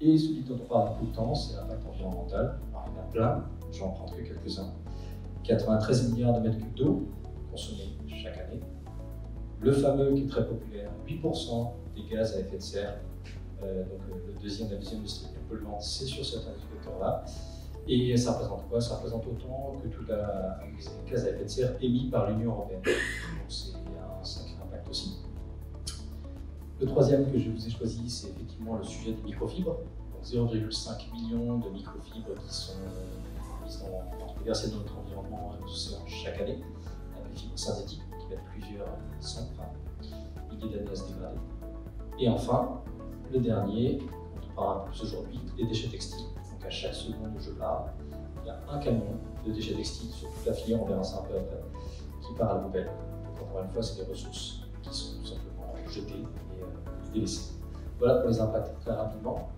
Et celui dont on parle tout le temps, c'est l'impact environnemental. Alors, il y en a plein, je vais en prendre que quelques-uns. 93 milliards de mètres cubes d'eau consommés chaque année. Le fameux qui est très populaire, 8% des gaz à effet de serre. La deuxième industrie la plus polluante, c'est sur cet indicateur-là. Et ça représente quoi? Ça représente autant que tous les gaz à effet de serre émis par l'Union européenne. Donc c'est un sacré impact aussi. Le troisième que je vous ai choisi, c'est effectivement le sujet des microfibres. 0,5 millions de microfibres qui sont déversées dans notre environnement et nos océans chaque année, avec des fibres synthétiques qui mettent plusieurs milliers d'années à se dégrader. Et enfin, le dernier, dont on parlera plus aujourd'hui, les déchets textiles. Donc à chaque seconde où je parle, il y a un camion de déchets textiles sur toute la filière, on verra ça un peu après, qui part à la poubelle. Donc encore une fois, c'est des ressources qui sont tout simplement jetées et délaissées. Voilà pour les impacts très rapidement.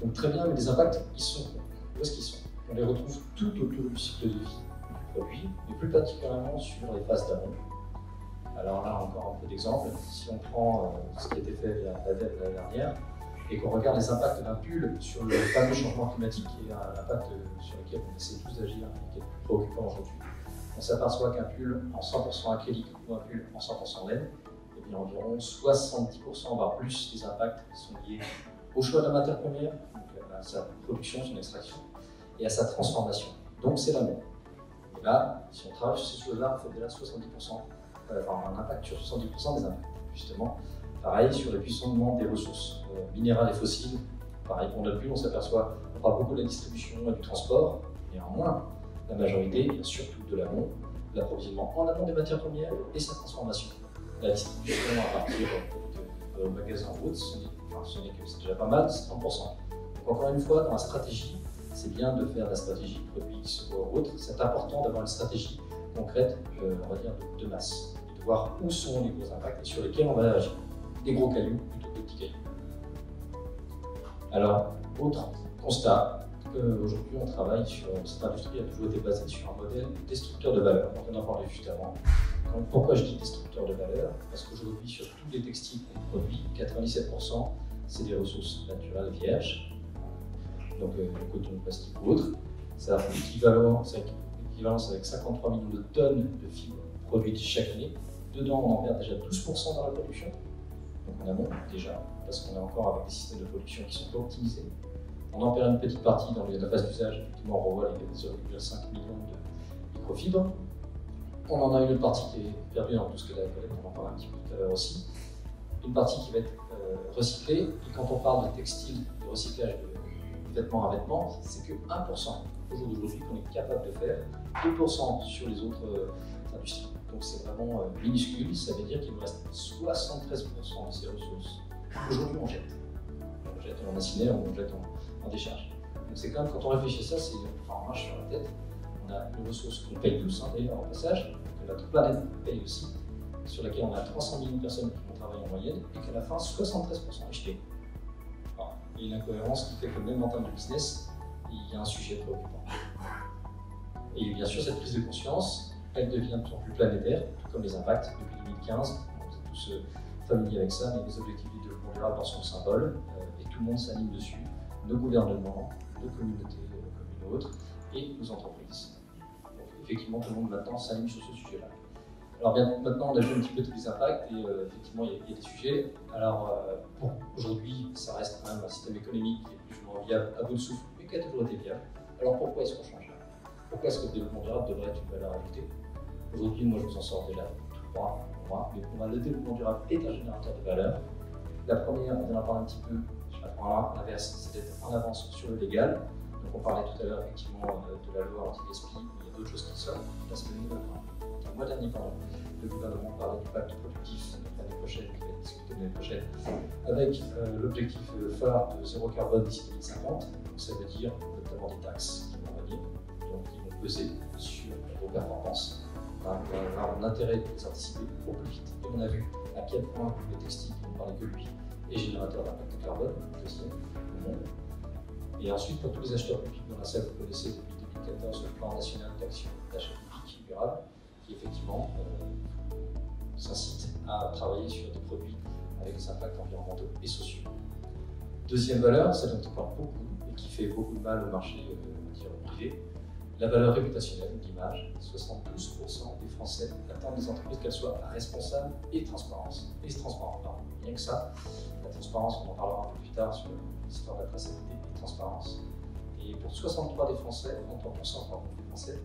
Donc très bien, mais les impacts, ils sont où est-ce qu'ils sont? On les retrouve tout autour du cycle de vie du produit, mais plus particulièrement sur les phases d'amont. Alors là, encore un peu d'exemple. Si on prend ce qui a été fait via l'ADEME l'année dernière et qu'on regarde les impacts d'un pull sur le fameux changement climatique, qui est un impact sur lequel on essaie tous d'agir et qui est plus préoccupant aujourd'hui, on s'aperçoit qu'un pull en 100% acrylique ou un pull en 100% laine, eh bien environ 70%, voire plus, des impacts sont liés au choix de la matière première, donc à sa production, son extraction, et à sa transformation. Donc c'est l'amont. Et là, si on travaille sur ces choses-là, on fait déjà 70%, un impact sur 70% des impacts. Justement, pareil sur l'épuisement des ressources minérales et fossiles. Pareil pour notre pull, on s'aperçoit, on parle beaucoup de la distribution et du transport, néanmoins, la majorité vient surtout de l'amont, de l'approvisionnement en amont des matières premières et sa transformation. La distribution à partir de magasins en route, c'est déjà pas mal, c'est 30%. Donc encore une fois, dans la stratégie, c'est bien de faire de la stratégie produit ou autre. C'est important d'avoir une stratégie concrète, on va dire, de masse, et de voir où sont les gros impacts et sur lesquels on va agir. Des gros cailloux plutôt que des petits cailloux. Alors, autre constat, aujourd'hui on travaille sur, cette industrie a toujours été basée sur un modèle destructeur de valeur, dont on en parlait juste avant. Donc, pourquoi je dis destructeur de valeur? Parce qu'aujourd'hui, sur tous les textiles qu'on produit, 97% c'est des ressources naturelles vierges, donc le coton, le plastique ou autre. Ça a l'équivalence avec 53 millions de tonnes de fibres produites chaque année. Dedans, on en perd déjà 12% dans la production, donc en amont déjà, parce qu'on est encore avec des systèmes de production qui sont pas optimisés. On en perd une petite partie dans la phase d'usage, effectivement on revoit les 0,5 millions de microfibres. On en a une partie qui est perdue dans tout ce que la collecte, on en parle un petit peu tout à l'heure aussi. Une partie qui va être recyclée, et quand on parle de textile, de recyclage de vêtements à vêtements, c'est que 1% au jour d'aujourd'hui qu'on est capable de faire, 2% sur les autres industries. Donc c'est vraiment minuscule, ça veut dire qu'il nous reste 73% de ces ressources. Aujourd'hui on jette. On jette en incinère ou on jette en décharge. Donc c'est quand même, quand on réfléchit à ça, c'est on marche sur la tête. On a une ressource qu'on paye tous, d'ailleurs en passage, que notre planète paye aussi, sur laquelle on a 300 millions de personnes qui vont travailler en moyenne, et qu'à la fin, 73% est jeté. Il y a une incohérence qui fait que même en termes de business, il y a un sujet préoccupant. Et bien sûr, cette prise de conscience, elle devient de plus en plus planétaire, tout comme les impacts depuis 2015. Vous êtes tous familiers avec ça, mais les objectifs du développement durable en sont le symbole, et tout le monde s'anime dessus, nos gouvernements, nos communautés comme une autre, et nos entreprises. Donc effectivement, tout le monde maintenant s'anime sur ce sujet-là. Alors bien, maintenant, on a vu un petit peu tous les impacts, et effectivement, il y a des sujets. Alors, aujourd'hui, ça reste quand même un système économique qui est plus ou moins viable, à bout de souffle, mais qui a toujours été viable. Alors pourquoi est-ce qu'on change là? Pourquoi est-ce que le développement durable devrait être une valeur ajoutée? Aujourd'hui, moi, je vous en sors déjà trois pour moi, mais pour moi, le développement durable est un générateur de valeur. La première, on vient d'en parler un petit peu, je la prends là, l'inverse, c'est d'être en avance sur le légal. Donc on parlait tout à l'heure effectivement de la loi anti-gaspi, mais il y a d'autres choses qui sortent. Le mois dernier, le gouvernement parlait du pacte productif l'année prochaine, qui va être discuté l'année prochaine, avec l'objectif phare de zéro carbone d'ici 2050. Donc ça veut dire notamment des taxes qui vont venir, donc qui vont peser sur vos performances. On a un intérêt de les anticiper au plus vite. Et on a vu à quel point le textile, on ne parlait que lui, est générateur d'impact de carbone, deuxième au monde. Et ensuite, pour tous les acheteurs publics dans la salle, vous connaissez depuis 2014 le plan national d'action d'achat public durable, qui effectivement s'incite à travailler sur des produits avec des impacts environnementaux et sociaux. Deuxième valeur, celle dont on parle beaucoup et qui fait beaucoup de mal au marché privé, la valeur réputationnelle, l'image. 72% des Français attendent des entreprises qu'elles soient responsables et transparentes. Rien que ça, la transparence, on en parlera un peu plus tard sur l'histoire de la traçabilité et transparence. Et pour 63 des Français, 33% des Français,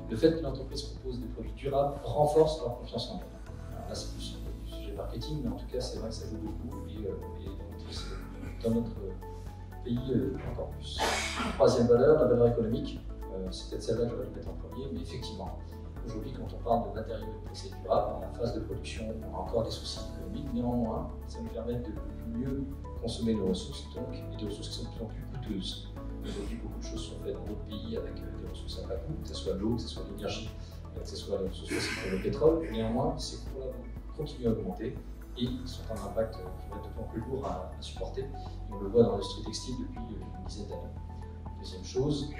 le fait que l'entreprise propose des produits durables renforce leur confiance en elle. Alors là, c'est plus du sujet marketing, mais en tout cas, c'est vrai que ça joue beaucoup et dans notre pays encore plus. Troisième valeur, la valeur économique. C'est peut-être celle-là que j'aurais dû mettre en premier, mais effectivement, aujourd'hui, quand on parle de matériaux et de procédés durables, dans la phase de production, on a encore des soucis économiques. Néanmoins, ça nous permet de mieux consommer nos ressources, donc, et des ressources qui sont de plus en plus coûteuses. Aujourd'hui, beaucoup de choses sont faites dans d'autres pays avec des ressources à bas coût, que ce soit l'eau, que ce soit l'énergie, que ce soit les ressources fossiles comme le pétrole. Néanmoins, ces coûts-là continuent à augmenter et ils sont un impact qui va être de plus en plus lourd à supporter. Et on le voit dans l'industrie textile depuis une dizaine d'années. Deuxième chose,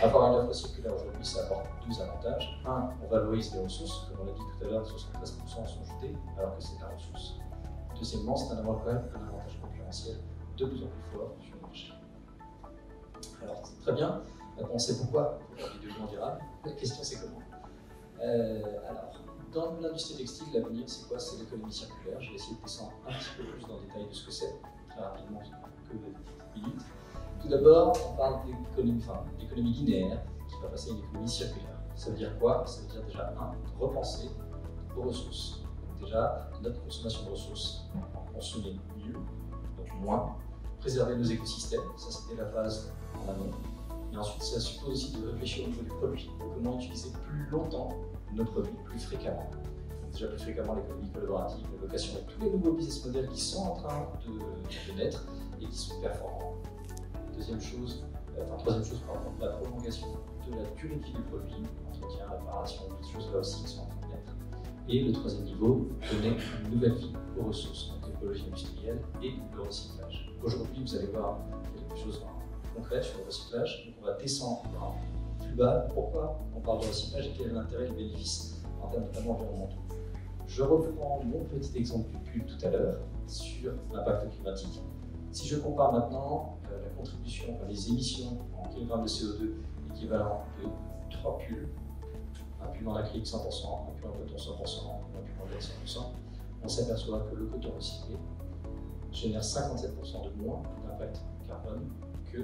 avoir une offre circulaire aujourd'hui, ça apporte deux avantages. Un, on valorise les ressources, comme on l'a dit tout à l'heure, 73% sont jetés, alors que c'est la ressource. Deuxièmement, c'est un avantage concurrentiel de plus en plus fort sur le marché. Alors, très bien, maintenant on sait pourquoi il y a du développement durable. La question, c'est comment. Alors, dans l'industrie textile, l'avenir, c'est quoi? C'est l'économie circulaire. Je vais essayer de descendre un petit peu plus dans le détail de ce que c'est, très rapidement, que de minutes. Tout d'abord, on parle d'économie linéaire qui va passer à une économie circulaire. Ça veut dire quoi? Ça veut dire déjà, repenser aux ressources. Donc déjà, notre consommation de ressources, en consommer mieux, donc moins, préserver nos écosystèmes, ça c'était la phase en amont. Et ensuite, ça suppose aussi de réfléchir au niveau du produit. Comment utiliser plus longtemps nos produits, plus fréquemment. Donc déjà plus fréquemment l'économie collaborative, la location et tous les nouveaux business models qui sont en train de naître et qui sont performants. Troisième chose, la prolongation de la durée de vie du produit, entretien, réparation, des choses là aussi qui sont en train de naître. Et le troisième niveau, donner une nouvelle vie aux ressources, donc l'écologie industrielle et le recyclage. Aujourd'hui, vous allez voir quelque chose concret sur le recyclage, donc on va descendre plus bas. Pourquoi on parle de recyclage et quel est l'intérêt et le bénéfice en termes notamment environnementaux? Je reprends mon petit exemple du pull tout à l'heure sur l'impact climatique. Si je compare maintenant la contribution, les émissions en kg de CO2 équivalent de 3 pulls, un pull en acrylique 100%, un pull en coton 100%, un pull en laine 100%, on s'aperçoit que le coton recyclé génère 57% de moins d'impact carbone que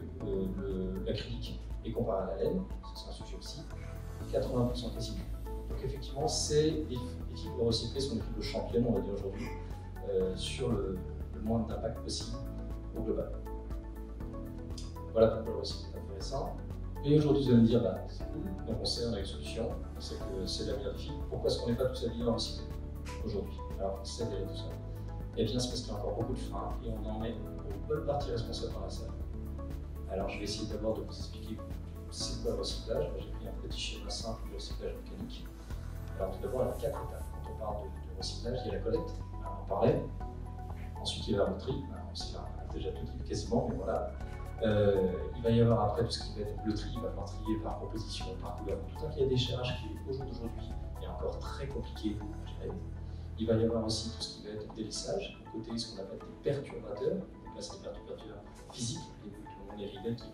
l'acrylique. Et comparé à la laine, c'est un sujet aussi, 80% quasiment. Donc effectivement, les fibres recyclées sont des fibres championnes, on va dire aujourd'hui, sur le moins d'impact possible au global. Voilà pourquoi le recyclage est intéressant. Et aujourd'hui, vous allez me dire, c'est cool, donc on sait, on a une solution, on sait que c'est l'avenir des fibres. Pourquoi est-ce qu'on n'est pas tous habillés en recyclé aujourd'hui? Alors, c'est derrière tout ça. Eh bien, c'est parce qu'il y a encore beaucoup de freins et on en est une bonne partie responsable dans la salle. Alors, je vais essayer d'abord de vous expliquer c'est quoi le recyclage. J'ai pris un petit schéma simple de recyclage mécanique. Alors, tout d'abord, il y a 4 étapes. Quand on parle de recyclage, il y a la collecte, on en parlait. Ensuite, il y a le tri. On a déjà tout dit quasiment, mais voilà. Il va y avoir après tout ce qui va être le tri, il va falloir trier par composition, par couleur. Tout un décharge qui, au jour d'aujourd'hui, est encore très compliqué à gérer. Il va y avoir aussi tout ce qui va être délissage, à côté ce qu'on appelle des perturbateurs. Donc là, c'est des perturbateurs physiques, les rivets qui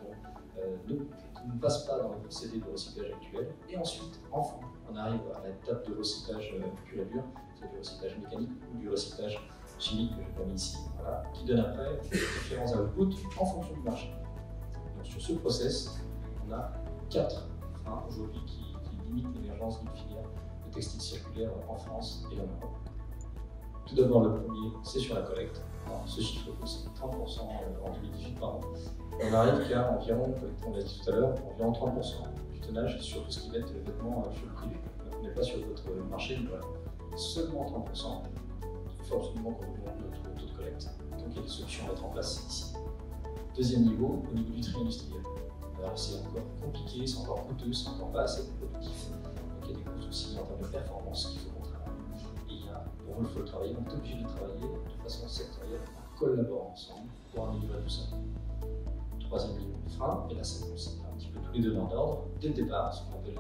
ne passent pas dans les procédés de recyclage actuels. Et ensuite, enfin, on arrive à l'étape de recyclage pur et dur, c'est du recyclage mécanique ou du recyclage chimique que j'ai mis ici, voilà, qui donne après différents outputs en fonction du marché. Donc sur ce process, on a 4 freins aujourd'hui qui limitent l'émergence d'une filière de textile circulaire en France et en Europe. Tout d'abord, le premier, c'est sur la collecte. Alors, ce chiffre, c'est 30% en 2018, pardon. On arrive qu'à environ, on l'a dit tout à l'heure, environ 30% du tonnage sur tout ce qui va être vêtements sur le privé. Donc, on n'est pas sur votre marché, mais voilà. Seulement 30%. Il faut absolument qu'on augmente notre taux de collecte. Donc il y a des solutions à mettre en place ici. Deuxième niveau, au niveau du tri industriel. Alors c'est encore compliqué, c'est encore coûteux, c'est encore pas assez productif. Donc il y a des coûts aussi en termes de performance qu'il faut qu'on travaille. Et il faut le travailler, on est obligé de travailler de façon sectorielle, en collaborant ensemble pour améliorer tout ça. Troisième niveau de frein, et là ça concerne un petit peu tous les donneurs d'ordre, dès le départ, ce qu'on appelle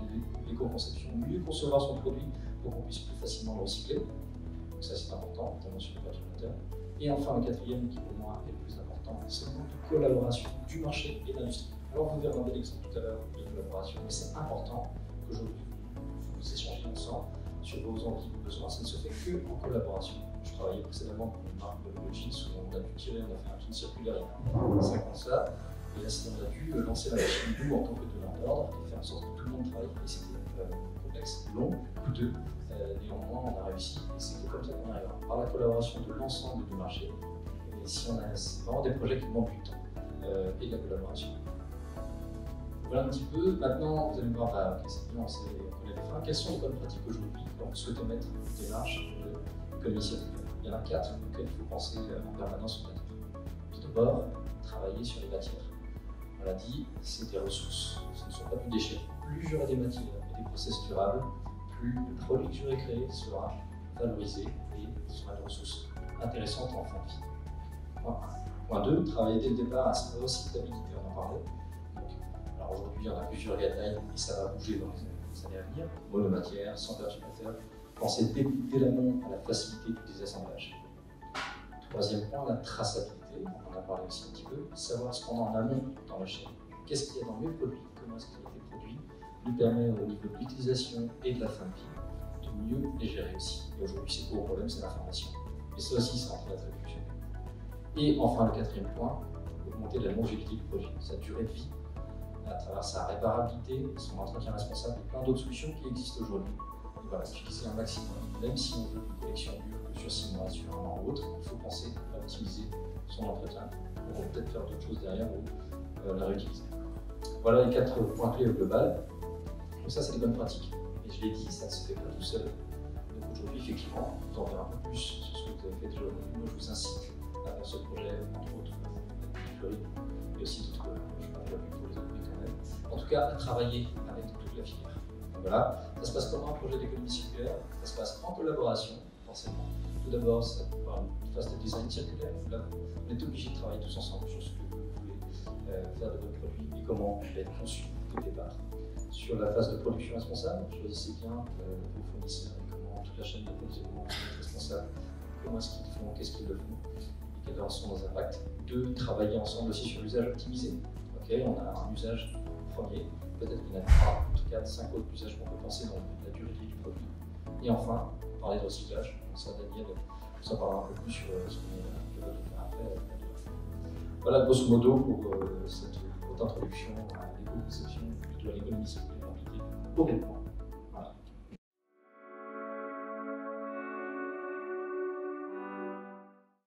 l'éco-conception, mieux concevoir son produit pour qu'on puisse plus facilement le recycler. Donc ça c'est important, notamment sur les perturbateurs. Et enfin le quatrième, qui pour moi est le plus important, c'est le manque de collaboration du marché et de l'industrie. Alors vous verrez un bel exemple tout à l'heure de collaboration, mais c'est important qu'aujourd'hui vous échangez ensemble sur vos envies, vos besoins. Ça ne se fait que en collaboration. Je travaillais précédemment pour une marque de jeans où on a pu tirer, on a fait un jean circulaire il y a 5 ans ça, et là on a dû lancer la machine nous en tant que donneur d'ordre et faire en sorte que tout le monde travaille. Et c'était complexe, long, coûteux. Néanmoins, on a réussi et c'est comme ça qu'on arrivera. Par la collaboration de l'ensemble du marché. Et si on a vraiment des projets qui demandent du temps et de la collaboration. Voilà un petit peu. Maintenant, vous allez me voir, okay, c'est bien, on connaît les fins. Quelles sont les bonnes pratiques aujourd'hui quand vous souhaitez mettre une démarche d'économie circulaire? Il y en a 4 auxquelles il faut penser en permanence au matin. Tout d'abord, travailler sur les matières. On l'a dit, c'est des ressources, ce ne sont pas du déchet. Plus j'aurai des matières et des process durables, plus le produit que j'aurai créé sera valorisé et sera une ressource intéressante en fin de vie. Point 2, travailler dès le départ à sa recyclabilité, on en parlait. Alors aujourd'hui, on a plusieurs guidelines et ça va bouger dans les années à venir. Monomatière, sans verginateur. Pensez dès l'amont à la facilité du désassemblage. Troisième point, la traçabilité. On en a parlé aussi un petit peu. Savoir ce qu'on a en amont dans la chaîne. Qu'est-ce qu'il y a dans mes produits, comment est-ce qu'il a été produit, nous permet au niveau de l'utilisation et de la fin de vie de mieux les gérer aussi. Et aujourd'hui, c'est le gros problème, c'est l'information. Et ça aussi, c'est en train d'être révolutionnaire. Et enfin, le quatrième point, augmenter la longévité du projet, sa durée de vie, à travers sa réparabilité, son entretien responsable et plein d'autres solutions qui existent aujourd'hui. Et voilà, utiliser un maximum, même si on veut une collection dure que sur 6 mois, sur 1 an ou autre, il faut penser à optimiser son entretien pour peut-être faire d'autres choses derrière ou la réutiliser. Voilà les 4 points clés au global. Donc ça, c'est les bonnes pratiques. Et je l'ai dit, ça ne se fait pas tout seul. Donc aujourd'hui, effectivement, vous en verrez un peu plus sur ce que vous avez fait déjà aujourd'hui. Moi, je vous incite à faire ce projet, entre autres, Fleury, et aussi d'autres, je pense, pour les appuyer quand même. En tout cas, à travailler avec toute la filière. Donc voilà, ça se passe comment un projet d'économie circulaire? Ça se passe en collaboration, forcément. Tout d'abord, c'est par une phase de design circulaire. Là, on est obligé de travailler tous ensemble sur ce que vous voulez faire de votre produit et comment il va être conçu dès le départ. Sur la phase de production responsable, choisissez bien vos fournisseurs et comment toute la chaîne d'approvisionnement est responsable, comment est-ce qu'ils font, qu'est-ce qu'ils le font et quels sont nos impacts. 2, travailler ensemble aussi sur l'usage optimisé. Okay, on a un usage premier, peut-être qu'il y en a 3, 4, 5 autres usages qu'on peut penser dans la durée de vie du produit. Et enfin, parler de recyclage. Donc ça, Daniel vous en parlera un peu plus sur ce qu'on va faire après. Voilà, grosso modo, pour cette courte introduction à l'éco-conception de l'économie circulaire appliquée au vêtement.